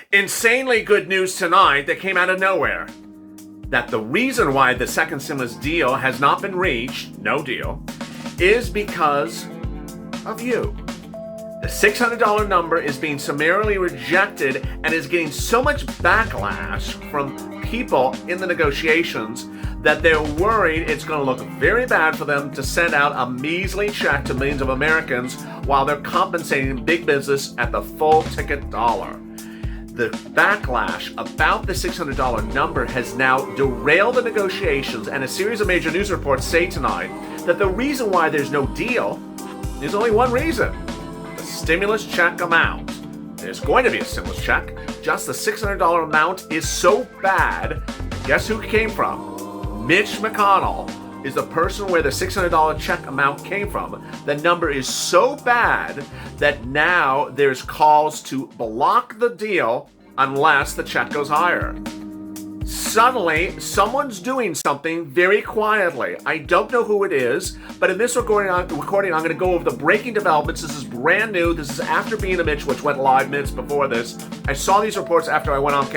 Insanely good news tonight that came out of nowhere. That the reason why the second stimulus deal has not been reached, no deal, is because of you. The $600 number is being summarily rejected and is getting so much backlash from people in the negotiations that they're worried it's going to look very bad for them to send out a measly check to millions of Americans while they're compensating big business at the full ticket dollar. The backlash about the $600 number has now derailed the negotiations, and a series of major news reports say tonight that the reason why there's no deal is only one reason: the stimulus check amount. There's going to be a stimulus check, just the $600 amount is so bad. Guess who it came from? Mitch McConnell is the person where the $600 check amount came from. The number is so bad that now there's calls to block the deal unless the check goes higher. Suddenly, someone's doing something very quietly. I don't know who it is, but in this recording I'm going to go over the breaking developments. This is brand new. This is after being a Mitch, which went live minutes before this. I saw these reports after I went off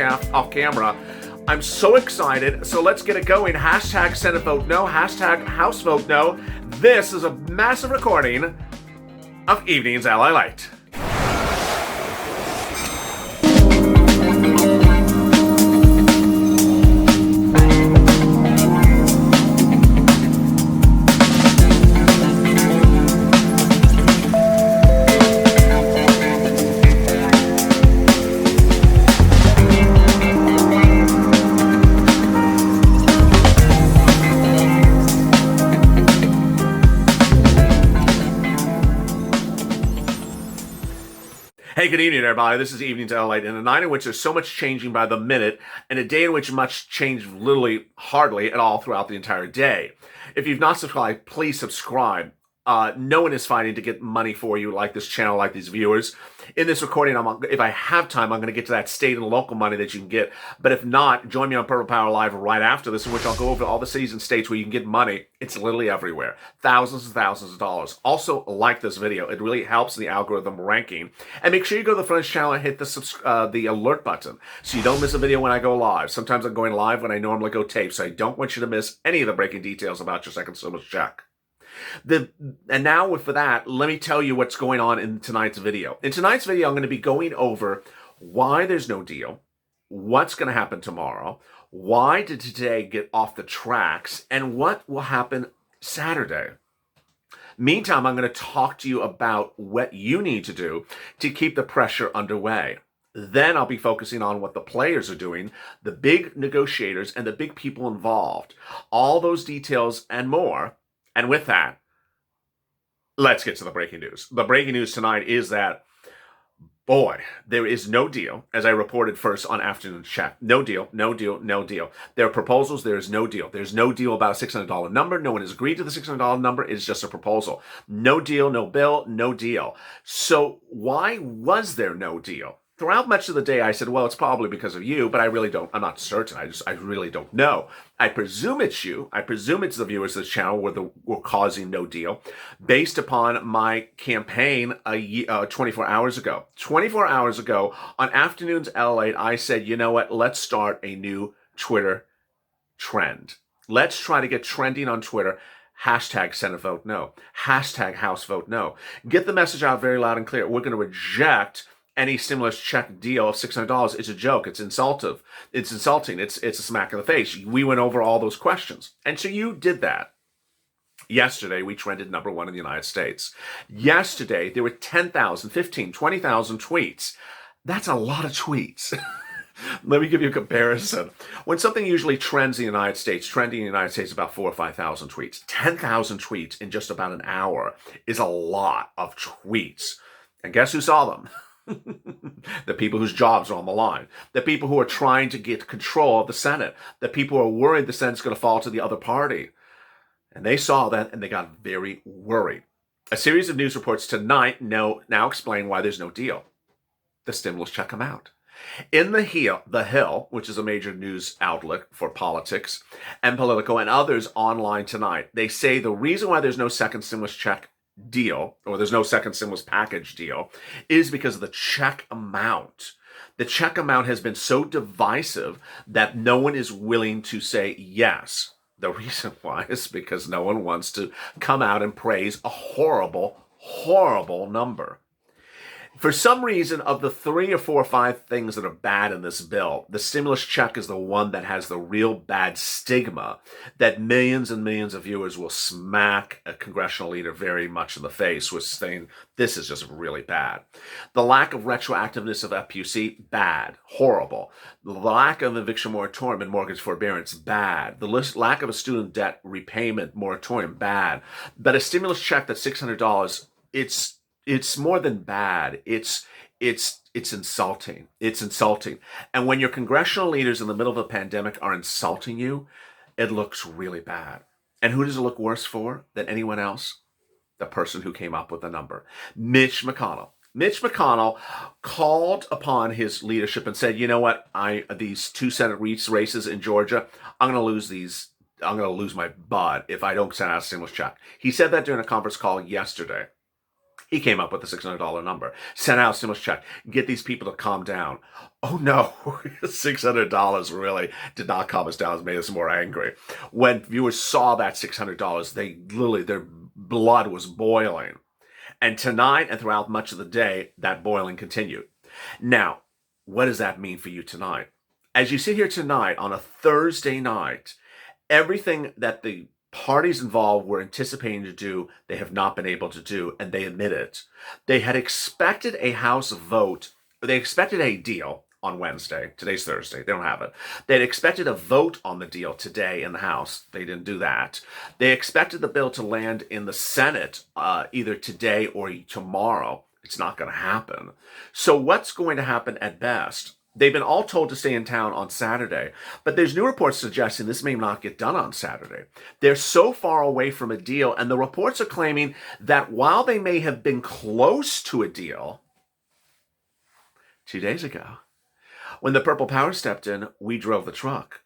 camera. I'm so excited, so let's get it going. Hashtag Senate vote no, hashtag House vote no. This is a massive recording of Evening's LALATE. Hey, good evening, everybody. This is Evening's LALATE, in a night in which there's so much changing by the minute, and a day in which much changed literally hardly at all throughout the entire day. If you've not subscribed, please subscribe. No one is fighting to get money for you like this channel, like these viewers. In this recording, if I have time, I'm going to get to that state and local money that you can get. But if not, join me on Purple Power Live right after this, in which I'll go over all the cities and states where you can get money. It's literally everywhere. Thousands and thousands of dollars. Also, like this video. It really helps in the algorithm ranking. And make sure you go to the front of the channel and hit the alert button so you don't miss a video when I go live. Sometimes I'm going live when I normally go tape, so I don't want you to miss any of the breaking details about your second stimulus check. And now for that, let me tell you what's going on in tonight's video. In tonight's video, I'm going to be going over why there's no deal, what's going to happen tomorrow, why did today get off the tracks, and what will happen Saturday. Meantime, I'm going to talk to you about what you need to do to keep the pressure underway. Then I'll be focusing on what the players are doing, the big negotiators, and the big people involved. All those details and more. And with that, let's get to the breaking news. The breaking news tonight is that, boy, there is no deal, as I reported first on Afternoon Chat. No deal, no deal, no deal. There are proposals, there is no deal. There's no deal about a $600 number. No one has agreed to the $600 number. It's just a proposal. No deal, no bill, no deal. So why was there no deal? Throughout much of the day, I said, well, it's probably because of you, but I really don't. I'm not certain. I really don't know. I presume it's you. I presume it's the viewers of this channel were causing no deal based upon my campaign 24 hours ago. 24 hours ago on Afternoons LALATE, I said, you know what? Let's start a new Twitter trend. Let's try to get trending on Twitter. Hashtag Senate vote no. Hashtag House vote no. Get the message out very loud and clear. We're going to reject any stimulus check deal of $600. It's a joke. It's insulting. It's a smack in the face. We went over all those questions. And so you did that. Yesterday, we trended number one in the United States. Yesterday, there were 10,000, 15, 20,000 tweets. That's a lot of tweets. Let me give you a comparison. When something usually trends in the United States, trending in the United States about 4,000 or 5,000 tweets. 10,000 tweets in just about an hour is a lot of tweets. And guess who saw them? The people whose jobs are on the line, the people who are trying to get control of the Senate, the people who are worried the Senate's going to fall to the other party. And they saw that and they got very worried. A series of news reports tonight now explain why there's no deal. The stimulus check amount. In The Hill, which is a major news outlet for politics and Politico and others online tonight, they say the reason why there's no second stimulus check deal, or there's no second stimulus package deal, is because of the check amount. The check amount has been so divisive that no one is willing to say yes. The reason why is because no one wants to come out and praise a horrible, horrible number. For some reason, of the 3 or 4 or 5 things that are bad in this bill, the stimulus check is the one that has the real bad stigma that millions and millions of viewers will smack a congressional leader very much in the face with saying, this is just really bad. The lack of retroactiveness of FPUC, bad, horrible. The lack of eviction moratorium and mortgage forbearance, bad. The lack of a student debt repayment moratorium, bad. But a stimulus check that's $600, it's more than bad. It's insulting. It's insulting. And when your congressional leaders in the middle of a pandemic are insulting you, it looks really bad. And who does it look worse for than anyone else? The person who came up with the number, Mitch McConnell. Mitch McConnell called upon his leadership and said, you know what, these 2 Senate races in Georgia, I'm going to lose these. I'm going to lose my butt if I don't send out a stimulus check. He said that during a conference call yesterday. He came up with the $600 number, sent out a stimulus check, get these people to calm down. Oh no, $600 really did not calm us down. It made us more angry. When viewers saw that $600, their blood was boiling. And tonight and throughout much of the day, that boiling continued. Now, what does that mean for you tonight? As you sit here tonight on a Thursday night, everything that the parties involved were anticipating to do, they have not been able to do, and they admit it. They had expected a House vote. They expected a deal on Wednesday. Today's Thursday. They don't have it. They had expected a vote on the deal today in the House. They didn't do that. They expected the bill to land in the Senate either today or tomorrow. It's not going to happen. So what's going to happen at best? They've been all told to stay in town on Saturday, but there's new reports suggesting this may not get done on Saturday. They're so far away from a deal, and the reports are claiming that while they may have been close to a deal 2 days ago, when the Purple Power stepped in, we drove the truck.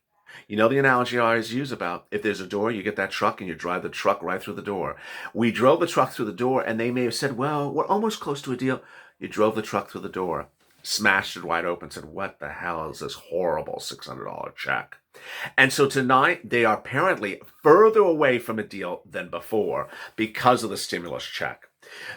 You know the analogy I always use about if there's a door, you get that truck and you drive the truck right through the door. We drove the truck through the door, and they may have said, well, we're almost close to a deal. You drove the truck through the door, smashed it wide open, said, what the hell is this horrible $600 check? And so tonight, they are apparently further away from a deal than before because of the stimulus check.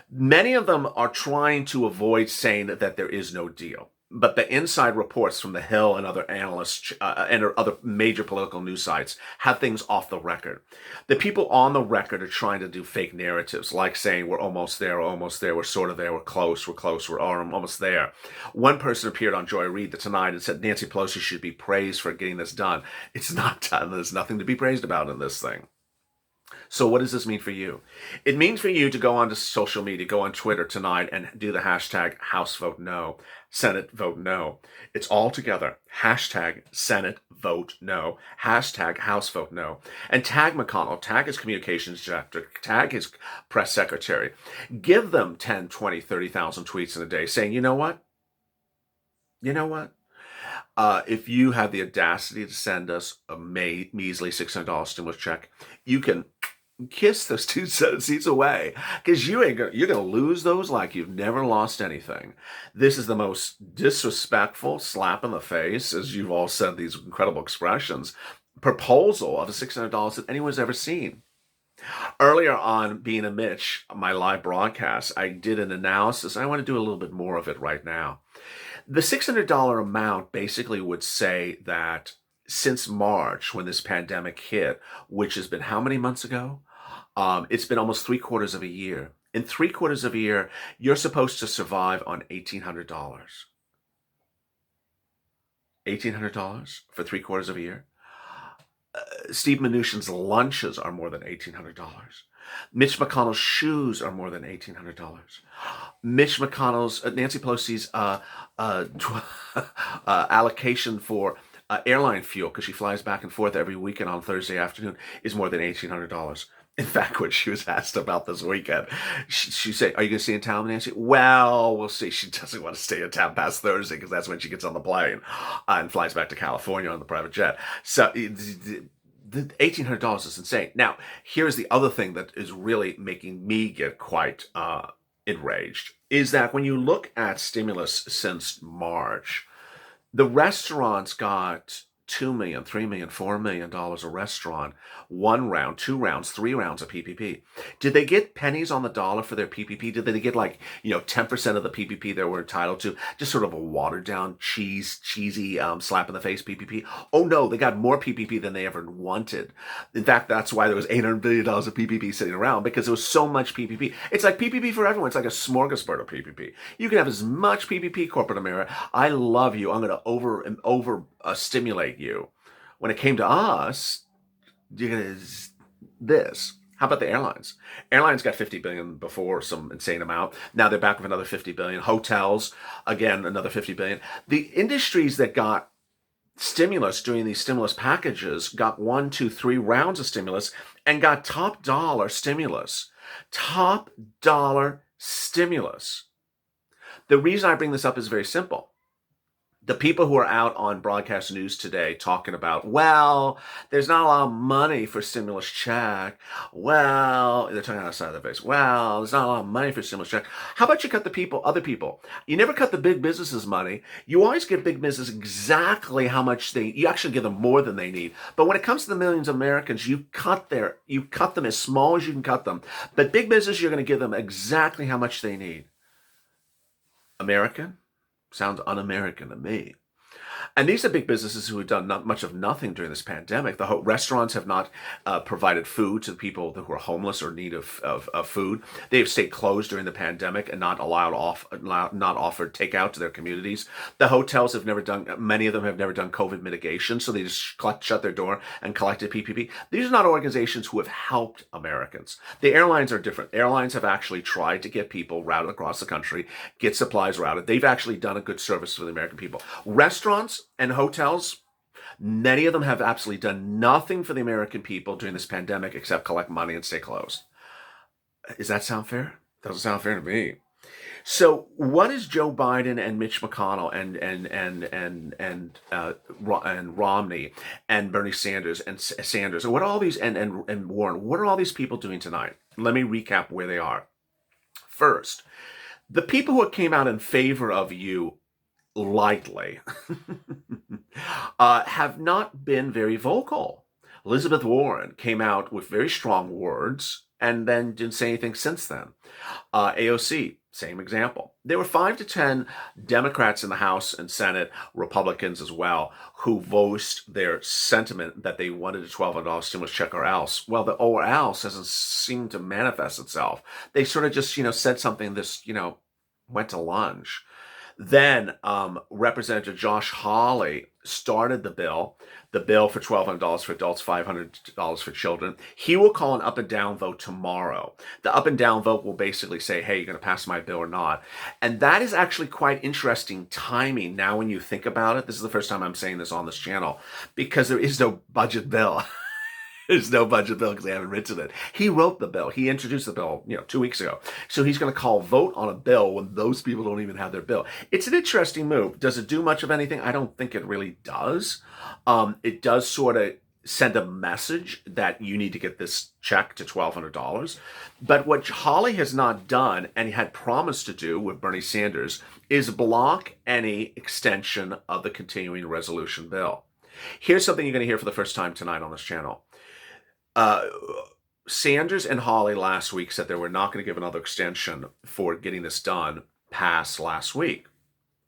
Many of them are trying to avoid saying that there is no deal. But the inside reports from The Hill and other analysts and other major political news sites have things off the record. The people on the record are trying to do fake narratives, like saying we're almost there, we're sort of there, we're close, we're almost there. One person appeared on Joy Reid tonight and said Nancy Pelosi should be praised for getting this done. It's not done. There's nothing to be praised about in this thing. So what does this mean for you? It means for you to go onto social media, go on Twitter tonight and do the hashtag House Vote No, Senate Vote No. It's all together. Hashtag Senate Vote No, hashtag House Vote No. And tag McConnell, tag his communications director, tag his press secretary. Give them 10, 20, 30,000 tweets in a day saying, you know what? If you have the audacity to send us a measly $600 stimulus check, you can kiss those 2 Senate seats away, because you're gonna lose those like you've never lost anything. This is the most disrespectful slap in the face, as you've all said these incredible expressions, proposal of a $600 that anyone's ever seen. Earlier on Being a Mitch, my live broadcast, I did an analysis. I want to do a little bit more of it right now. The $600 amount basically would say that since March, when this pandemic hit, which has been how many months ago? It's been almost 3/4 of a year. In 3/4 of a year, you're supposed to survive on $1,800. $1,800 for 3/4 of a year? Steve Mnuchin's lunches are more than $1,800. Mitch McConnell's shoes are more than $1,800. Mitch McConnell's, Nancy Pelosi's allocation for airline fuel, because she flies back and forth every weekend on Thursday afternoon, is more than $1,800. In fact, when she was asked about this weekend, she said, are you going to stay in town, Nancy? Well, we'll see. She doesn't want to stay in town past Thursday because that's when she gets on the plane and flies back to California on the private jet. So the $1,800 is insane. Now, here's the other thing that is really making me get quite enraged, is that when you look at stimulus since March, The restaurants got 2 million, 3 million, $4 million a restaurant, 1 round, 2 rounds, 3 rounds of PPP. Did they get pennies on the dollar for their PPP? Did they get 10% of the PPP they were entitled to? Just sort of a watered down, cheesy slap in the face PPP. Oh no, they got more PPP than they ever wanted. In fact, that's why there was $800 billion of PPP sitting around, because there was so much PPP. It's like PPP for everyone. It's like a smorgasbord of PPP. You can have as much PPP, corporate America. I love you. I'm going to over stimulate you. When it came to us, this. How about the airlines? Airlines got 50 billion before, some insane amount. Now they're back with another 50 billion. Hotels, again, another 50 billion. The industries that got stimulus during these stimulus packages got 1, 2, 3 rounds of stimulus and got top dollar stimulus. Top dollar stimulus. The reason I bring this up is very simple. The people who are out on broadcast news today talking about, well, there's not a lot of money for stimulus check. Well, they're talking outside of their face. Well, there's not a lot of money for stimulus check. How about you cut the other people? You never cut the big businesses money. You always give big business exactly how much you actually give them more than they need. But when it comes to the millions of Americans, you cut them as small as you can cut them. But big business, you're going to give them exactly how much they need. American? Sounds un-American to me. And these are big businesses who have done not much of nothing during this pandemic. The restaurants have not provided food to the people who are homeless or in need of food. They have stayed closed during the pandemic and not offered takeout to their communities. The hotels have many of them have never done COVID mitigation, so they just shut their door and collected PPP. These are not organizations who have helped Americans. The airlines are different. Airlines have actually tried to get people routed across the country, get supplies routed. They've actually done a good service for the American people. Restaurants and hotels, many of them have absolutely done nothing for the American people during this pandemic except collect money and stay closed. Does that sound fair? Doesn't sound fair to me. So, what is Joe Biden and Mitch McConnell and Romney and Bernie Sanders and what are all these and Warren? What are all these people doing tonight? Let me recap where they are. First, the people who came out in favor of you lightly have not been very vocal. Elizabeth Warren came out with very strong words and then didn't say anything since then. AOC, same example. There were 5 to 10 Democrats in the House and Senate, Republicans as well, who voiced their sentiment that they wanted a $1,200 stimulus check or else. Well, the or else hasn't seemed to manifest itself. They sort of just, said something this, went to lunch. Then Representative Josh Hawley started the bill for $1,200 for adults, $500 for children. He will call an up and down vote tomorrow. The up and down vote will basically say, hey, you're going to pass my bill or not. And that is actually quite interesting timing now when you think about it. This is the first time I'm saying this on this channel, because there is no budget bill. There's no budget bill because they haven't written it. He wrote the bill. He introduced the bill, 2 weeks ago. So he's going to call vote on a bill when those people don't even have their bill. It's an interesting move. Does it do much of anything? I don't think it really does. It does sort of send a message that you need to get this check to $1,200. But what Hawley has not done, and he had promised to do with Bernie Sanders, is block any extension of the continuing resolution bill. Here's something you're going to hear for the first time tonight on this channel. Sanders and Hawley last week said they were not going to give another extension for getting this done past last week.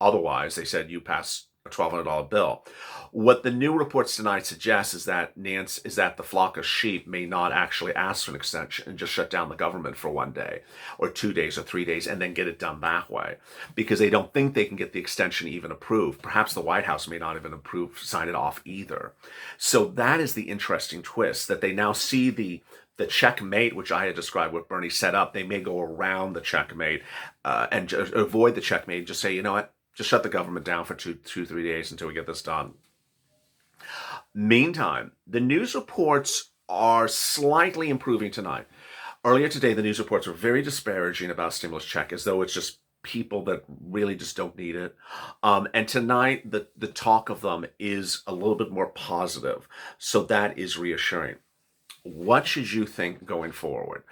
Otherwise, they said you pass a $1,200 bill. What the new reports tonight suggest is that the flock of sheep may not actually ask for an extension and just shut down the government for 1 day or 2 days or 3 days and then get it done that way, because they don't think they can get the extension even approved. Perhaps the White House may not even sign it off either. So that is the interesting twist, that they now see the checkmate, which I had described what Bernie set up. They may go around the checkmate and avoid the checkmate and just say, you know what, just shut the government down for 3 days until we get this done. Meantime, the news reports are slightly improving tonight. Earlier today, the news reports were very disparaging about stimulus check, as though it's just people that really just don't need it. And tonight, the talk of them is a little bit more positive. So that is reassuring. What should you think going forward?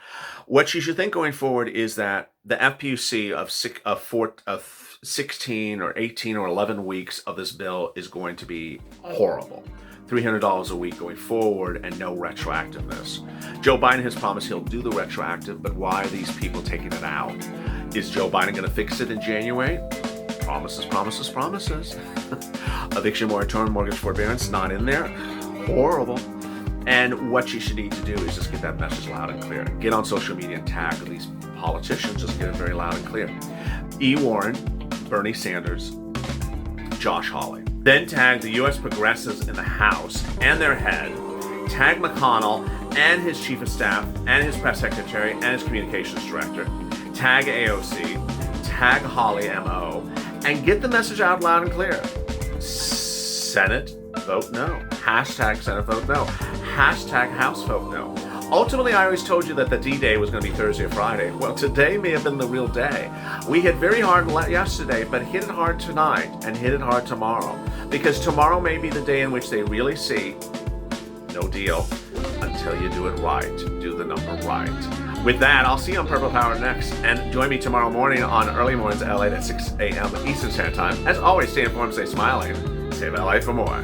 What you should think going forward is that the FPUC of 16 or 18 or 11 weeks of this bill is going to be horrible. $300 a week going forward and no retroactiveness. Joe Biden has promised he'll do the retroactive, but why are these people taking it out? Is Joe Biden going to fix it in January? Promises, promises, promises. Eviction moratorium, mortgage forbearance, not in there. Horrible. And what you should need to do is just get that message loud and clear. Get on social media and tag these politicians. Just get it very loud and clear. E. Warren, Bernie Sanders, Josh Hawley. Then tag the U.S. progressives in the House and their head. Tag McConnell and his chief of staff and his press secretary and his communications director. Tag AOC. Tag Hawley MO. And get the message out loud and clear. Senate, vote no. Hashtag Senate, vote no. Hashtag House, vote no. Ultimately, I always told you that the D-Day was going to be Thursday or Friday. Well, today may have been the real day. We hit very hard yesterday, but hit it hard tonight and hit it hard tomorrow. Because tomorrow may be the day in which they really see no deal until you do it right. Do the number right. With that, I'll see you on Purple Power next. And join me tomorrow morning on Early Mornings LA at 6 a.m. Eastern Standard Time. As always, stay informed, stay smiling. Save LA for more.